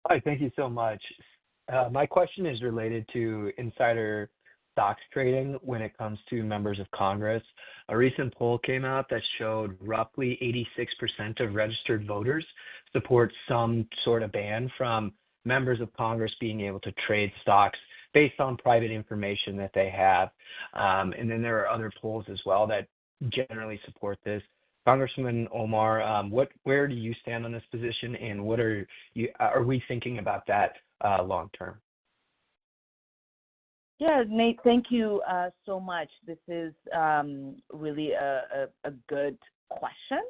Hi, thank you so much. My question is related to insider stocks trading when it comes to members of Congress. A recent poll came out that showed roughly 86% of registered voters support some sort of ban from members of Congress being able to trade stocks based on private information that they have. And then there are other polls as well that generally support this. Congressman Omar, where do you stand on this position, and what are we thinking about that long term? Yeah, Nate, thank you so much. This is really a good question.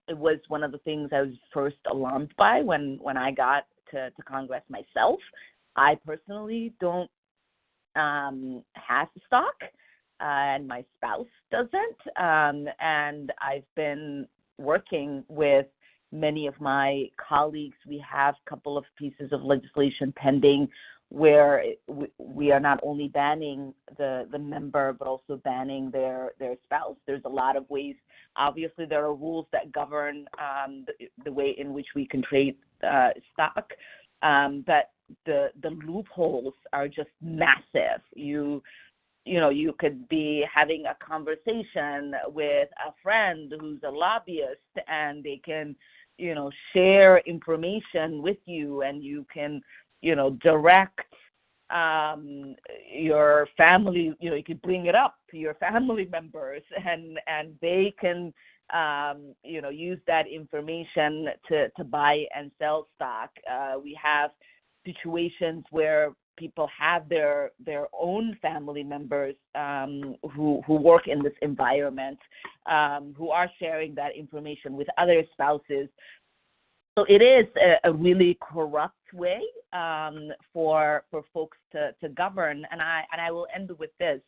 It was one of the things I was first alarmed by when I got to Congress myself. I personally don't have stock, and my spouse doesn't. And I've been working with many of my colleagues. We have a couple of pieces of legislation pending where we are not only banning the member, but also banning their spouse. There's a lot of ways. Obviously, there are rules that govern the way in which we can trade stock, but the loopholes are just massive. You could be having a conversation with a friend who's a lobbyist, and they can, share information with you, and you can, direct your family, you could bring it up to your family members, and they can, use that information to buy and sell stock. We have situations where people have their own family members who work in this environment, who are sharing that information with other spouses. So it is a really corrupt way for folks to govern. And I will end with this.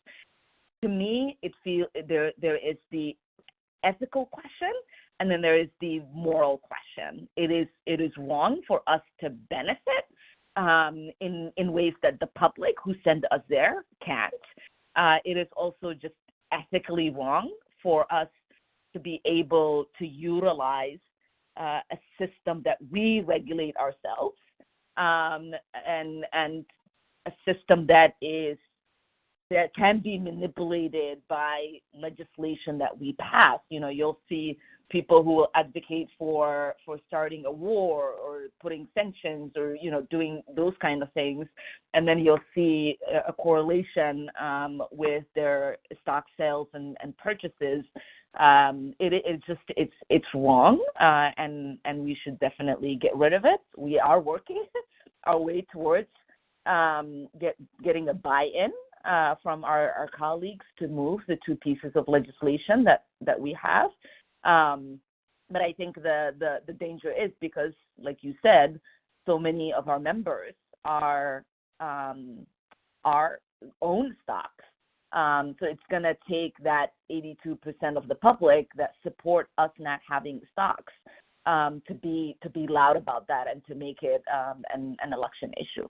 To me, it feels there is the ethical question, and then there is the moral question. It is wrong for us to benefit in ways that the public who send us there can't. It is also just ethically wrong for us to be able to utilize a system that we regulate ourselves, and a system that can be manipulated by legislation that we pass. You'll see people who will advocate for starting a war or putting sanctions or, doing those kind of things. And then you'll see a correlation with their stock sales and purchases. It's wrong, and we should definitely get rid of it. We are working our way towards getting a buy-in from our colleagues to move the two pieces of legislation that we have. But I think the danger is because, like you said, so many of our members are own stocks. So it's going to take that 82% of the public that support us not having stocks to be loud about that and to make it an election issue.